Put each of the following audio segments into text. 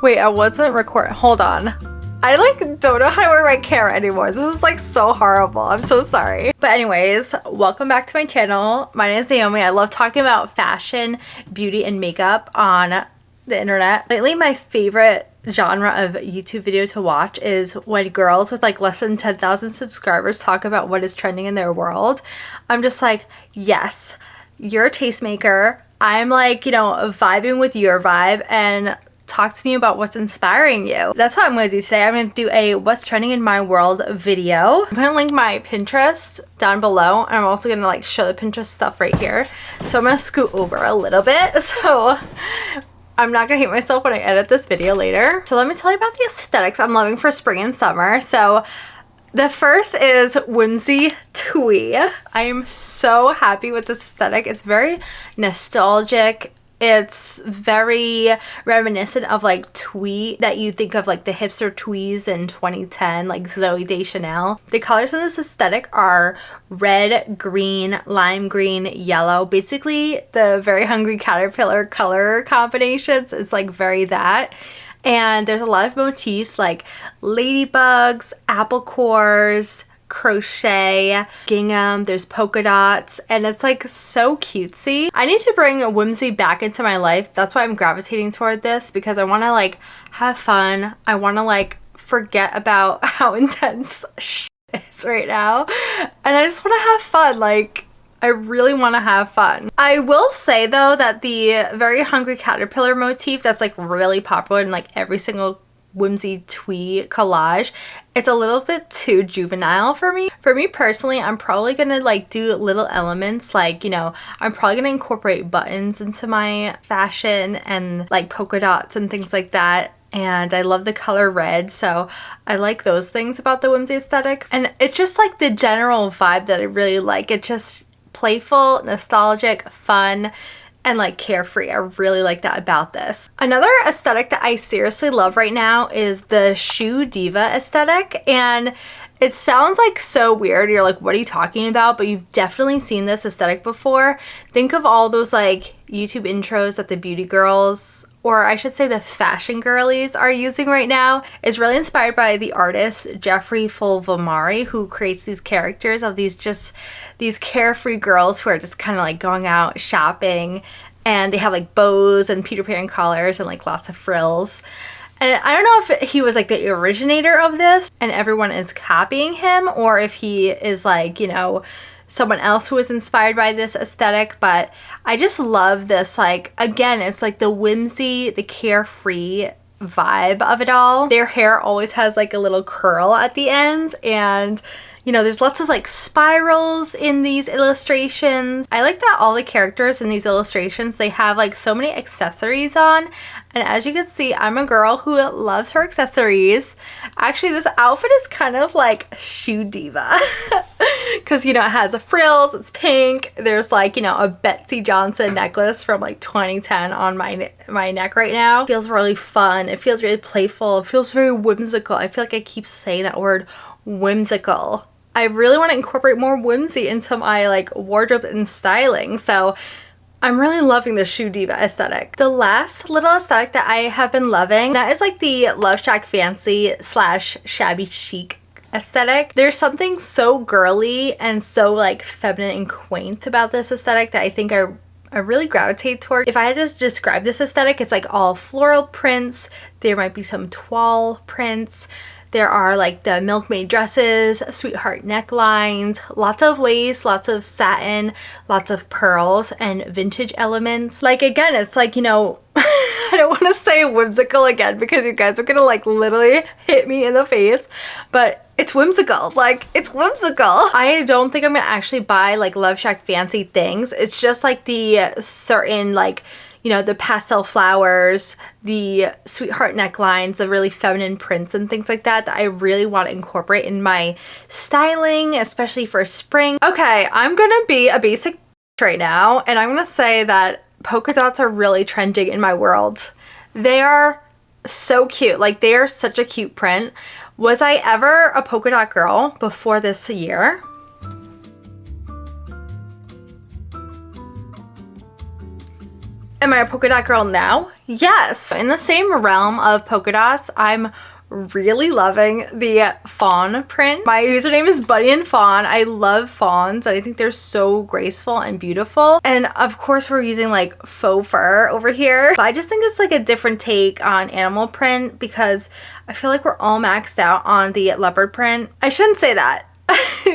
Wait, I wasn't recording. Hold on. I like don't know how to wear my camera anymore. This is like so horrible. I'm so sorry. But anyways, welcome back to my channel. My name is Naomi. I love talking about fashion, beauty, and makeup on the internet. Lately, my favorite genre of YouTube video to watch is when girls with like less than 10,000 subscribers talk about what is trending in their world. I'm just like, yes, you're a tastemaker. I'm like, you know, vibing with your vibe, and talk to me about what's inspiring you. That's what I'm going to do today. I'm going to do a what's trending in my world video. I'm going to link my Pinterest down below, and I'm also going to like show the Pinterest stuff right here. So I'm going to scoot over a little bit so I'm not going to hate myself when I edit this video later. So let me tell you about the aesthetics I'm loving for spring and summer. So the first is Whimsy Twee. I am so happy with this aesthetic. It's very nostalgic. It's very reminiscent of like twee that you think of like the hipster twees in 2010, like Zooey Deschanel. The colors in this aesthetic are red, green, lime green, yellow. Basically the Very Hungry Caterpillar color combinations is like very that. And there's a lot of motifs like ladybugs, apple cores, crochet, gingham, there's polka dots, and it's like so cutesy. I need to bring whimsy back into my life. That's why I'm gravitating toward this, because I want to like have fun. I want to like forget about how intense shit is right now, and I just want to have fun. Like, I really want to have fun. I will say though that the Very Hungry Caterpillar motif that's like really popular in like every single whimsy twee collage, it's a little bit too juvenile for me. For me personally, I'm probably gonna like do little elements like, you know, I'm probably gonna incorporate buttons into my fashion and like polka dots and things like that. And I love the color red, so I like those things about the whimsy aesthetic. And it's just like the general vibe that I really like. It's just playful, nostalgic, fun, and like carefree. I really like that about this. Another aesthetic that I seriously love right now is the shoe diva aesthetic, and it sounds like so weird. You're like, what are you talking about? But you've definitely seen this aesthetic before. Think of all those like YouTube intros that the beauty girls, or I should say the fashion girlies, are using right now. It's really inspired by the artist Jeffrey Fulvomari, who creates these characters of these carefree girls who are just kind of like going out shopping, and they have like bows and Peter Pan collars and like lots of frills. And I don't know if he was like the originator of this and everyone is copying him, or if he is like, you know, someone else who was inspired by this aesthetic, but I just love this. Like, again, it's like the whimsy, the carefree vibe of it all. Their hair always has like a little curl at the end, and you know, there's lots of like spirals in these illustrations. I like that all the characters in these illustrations, they have like so many accessories on. And as you can see, I'm a girl who loves her accessories. Actually, this outfit is kind of like shoe diva because, you know, it has a frills, it's pink. There's like, you know, a Betsy Johnson necklace from like 2010 on my neck right now. It feels really fun. It feels really playful. It feels very whimsical. I feel like I keep saying that word, whimsical. I really want to incorporate more whimsy into my like wardrobe and styling, so I'm really loving the shoe diva aesthetic. The last little aesthetic that I have been loving, that is like the loveshack fancy / shabby chic aesthetic. There's something so girly and so like feminine and quaint about this aesthetic that I think I really gravitate toward. If I had to describe this aesthetic, it's like all floral prints. There might be some toile prints. There are like the milkmaid dresses, sweetheart necklines, lots of lace, lots of satin, lots of pearls, and vintage elements. Like, again, it's like, you know, I don't want to say whimsical again because you guys are gonna like literally hit me in the face, but it's whimsical. Like, it's whimsical. I don't think I'm gonna actually buy like loveshack fancy things. It's just like the certain like, you know, the pastel flowers, the sweetheart necklines, the really feminine prints and things like that I really want to incorporate in my styling, especially for spring. Okay, I'm gonna be a basic right now, and I'm gonna say that polka dots are really trending in my world. They are so cute. Like, they are such a cute print. Was I ever a polka dot girl before this year? Am I a polka dot girl now? Yes. In the same realm of polka dots, I'm really loving the fawn print. My username is bunnyandfawn. I love fawns. I think they're so graceful and beautiful. And of course we're using like faux fur over here. But I just think it's like a different take on animal print because I feel like we're all maxed out on the leopard print. I shouldn't say that.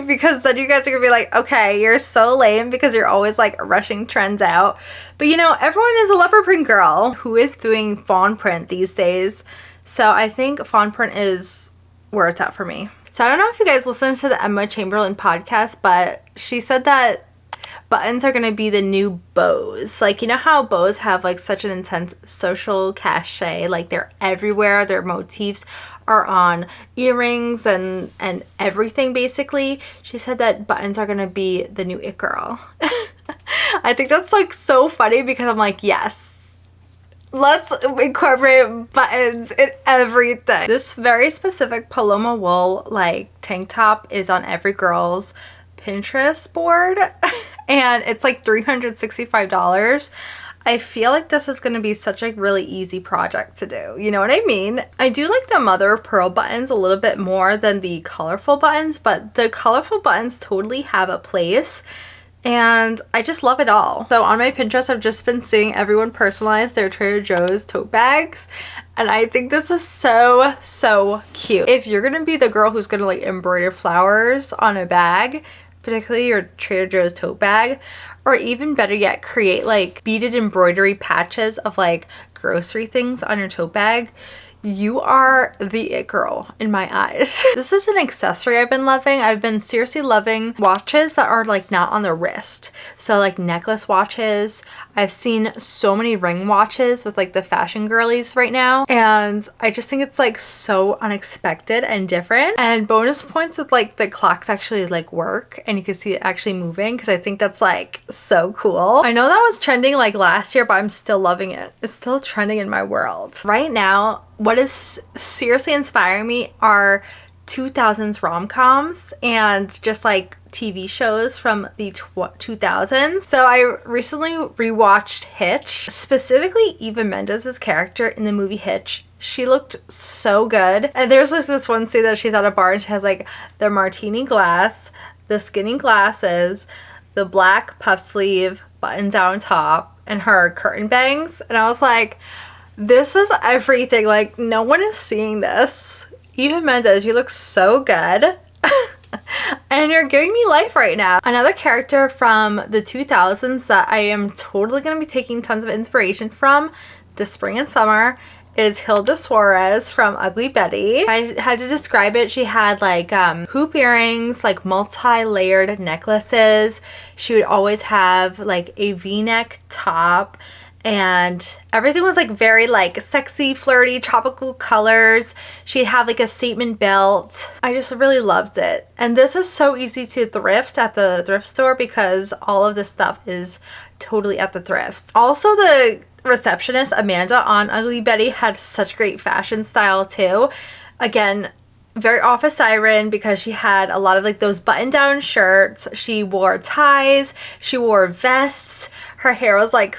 Because then you guys are gonna be like, okay, you're so lame because you're always like rushing trends out. But you know, everyone is a leopard print girl who is doing fawn print these days. So I think fawn print is where it's at for me. So I don't know if you guys listened to the Emma Chamberlain podcast, but she said that buttons are going to be the new bows. Like, you know how bows have like such an intense social cachet, like they're everywhere, their motifs are on earrings and everything basically. She said that buttons are going to be the new it girl. I think that's like so funny because I'm like, yes. Let's incorporate buttons in everything. This very specific Paloma wool like tank top is on every girl's Pinterest board and it's like $365. I feel like this is going to be such a really easy project to do. You know what I mean? I do like the mother of pearl buttons a little bit more than the colorful buttons, but the colorful buttons totally have a place. And I just love it all. So on my Pinterest, I've just been seeing everyone personalize their Trader Joe's tote bags. And I think this is so, so cute. If you're gonna be the girl who's gonna like embroider flowers on a bag, particularly your Trader Joe's tote bag, or even better yet, create like beaded embroidery patches of like grocery things on your tote bag, you are the it girl in my eyes. This is an accessory I've been loving. I've been seriously loving watches that are like not on the wrist. So like necklace watches. I've seen so many ring watches with like the fashion girlies right now. And I just think it's like so unexpected and different. And bonus points with like the clocks actually like work and you can see it actually moving because I think that's like so cool. I know that was trending like last year, but I'm still loving it. It's still trending in my world. Right now, what is seriously inspiring me are 2000s rom-coms and just like TV shows from the 2000s. So I recently rewatched Hitch, specifically Eva Mendez's character in the movie Hitch. She looked so good. And there's like this one scene that she's at a bar and she has like the martini glass, the skinny glasses, the black puff sleeve button down top, and her curtain bangs. And I was like, this is everything. Like, no one is seeing this. Eva Mendez, you look so good. And you're giving me life right now. Another character from the 2000s that I am totally going to be taking tons of inspiration from this spring and summer is Hilda Suarez from Ugly Betty. I had to describe it. She had like hoop earrings, like multi-layered necklaces. She would always have like a V-neck top. And everything was like very like sexy, flirty, tropical colors. She'd have like a statement belt. I just really loved it. And this is so easy to thrift at the thrift store because all of this stuff is totally at the thrift. Also, the receptionist, Amanda, on Ugly Betty had such great fashion style too. Again, very office siren because she had a lot of like those button down shirts. She wore ties, she wore vests. Her hair was like,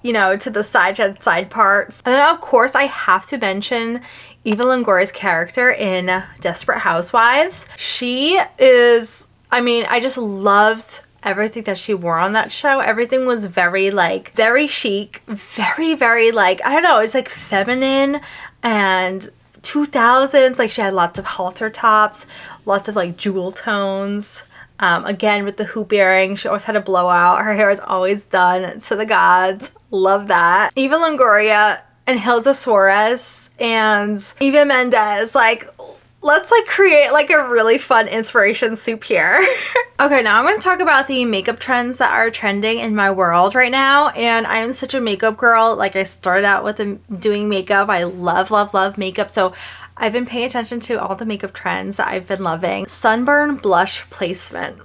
you know, to the side, she had side parts. And then of course I have to mention Eva Longoria's character in Desperate Housewives. She is, I mean, I just loved everything that she wore on that show. Everything was very like, very chic, very like, I don't know, it's like feminine and 2000s. Like she had lots of halter tops, lots of like jewel tones. Again, with the hoop earring, she always had a blowout. Her hair is always done to the gods. Love that. Eva Longoria and Hilda Suarez and Eva Mendez, like, let's like create like a really fun inspiration soup here. Okay, now I'm going to talk about the makeup trends that are trending in my world right now. And I am such a makeup girl. Like I started out with doing makeup. I love makeup. So I've been paying attention to all the makeup trends that I've been loving. Sunburn blush placement.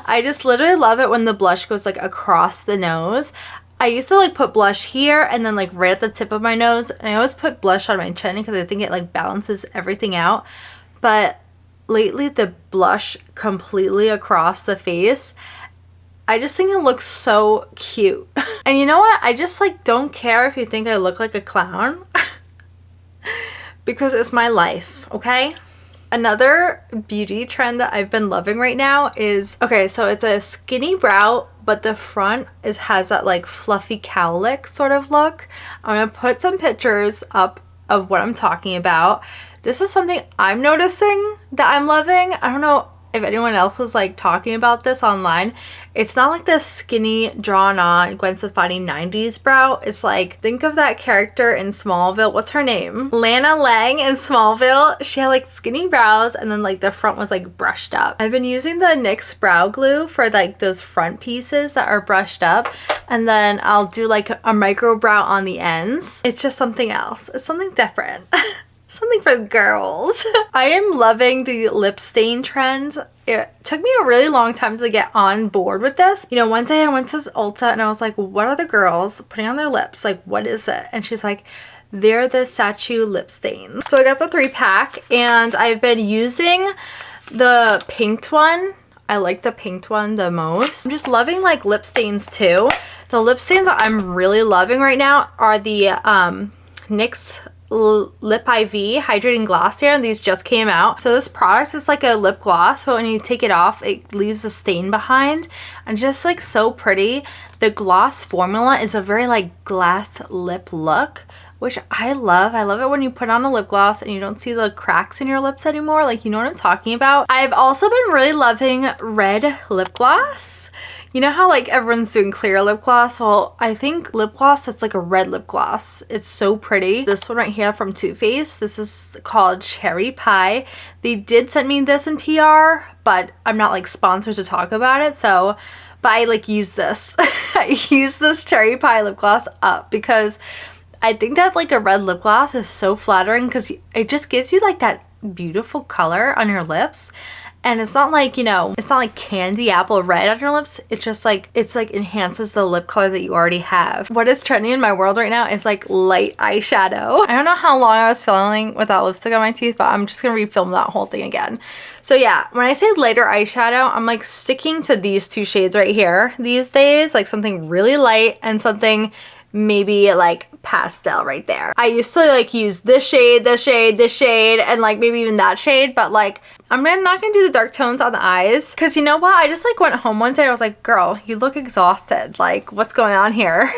I just literally love it when the blush goes like across the nose. I used to like put blush here and then like right at the tip of my nose. And I always put blush on my chin because I think it like balances everything out. But lately the blush completely across the face I just think it looks so cute. And you know what? I just like don't care if you think I look like a clown because it's my life, okay? Another beauty trend that I've been loving right now is, okay, so it's a skinny brow, but the front has that like fluffy cowlick sort of look. I'm gonna put some pictures up of what I'm talking about. This is something I'm noticing that I'm loving. I don't know if anyone else is like talking about this online. It's not like this skinny drawn on Gwen Stefani 90s brow. It's like, think of that character in Smallville. What's her name? Lana Lang in Smallville. She had like skinny brows and then like the front was like brushed up. I've been using the NYX brow glue for like those front pieces that are brushed up, and then I'll do like a micro brow on the ends. It's just something else. It's something different. Something for girls. I am loving the lip stain trend. It took me a really long time to get on board with this. You know, one day I went to Ulta and I was like, what are the girls putting on their lips? Like, what is it? And she's like, they're the sacheu lip stains. So I got the 3-pack and I've been using the pinked one. I like the pinked one the most. I'm just loving like lip stains too. The lip stains that I'm really loving right now are the NYX Lip IV Hydrating Glossier, and these just came out. So this product is like a lip gloss, but when you take it off, it leaves a stain behind, and just like so pretty. The gloss formula is a very like glass lip look, which I love. I love it when you put on a lip gloss and you don't see the cracks in your lips anymore. Like, you know what I'm talking about? I've also been really loving red lip gloss. You know how like everyone's doing clear lip gloss? Well, I think lip gloss that's like a red lip gloss. It's so pretty. This one right here from Too Faced. This is called Cherry Pie. They did send me this in PR, but I'm not like sponsored to talk about it. So, but I like use this. I use this Cherry Pie lip gloss up because I think that like a red lip gloss is so flattering because it just gives you like that beautiful color on your lips. And it's not like, you know, it's not like candy apple red on your lips. It's just like, it's like enhances the lip color that you already have. What is trending in my world right now is like light eyeshadow. I don't know how long I was filming without lipstick on my teeth, but I'm just gonna refilm that whole thing again. So yeah, when I say lighter eyeshadow, I'm like sticking to these two shades right here these days, like something really light and something maybe like pastel right there. I used to like use this shade, this shade, this shade, and like maybe even that shade, but like I'm not gonna do the dark tones on the eyes because you know what? I just like went home one day and I was like, girl, you look exhausted. Like, what's going on here?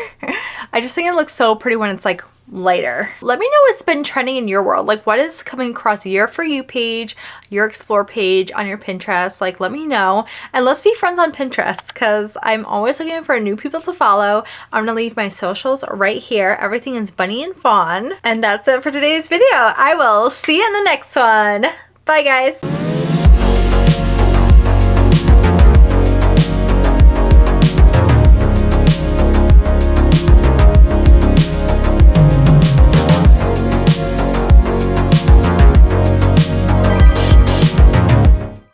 I just think it looks so pretty when it's like lighter. Let me know what's been trending in your world. Like, what is coming across your For You page, your Explore page on your Pinterest? Like, let me know. And let's be friends on Pinterest because I'm always looking for new people to follow. I'm gonna leave my socials right here. Everything is Bunny and Fawn. And that's it for today's video. I will see you in the next one. Bye, guys.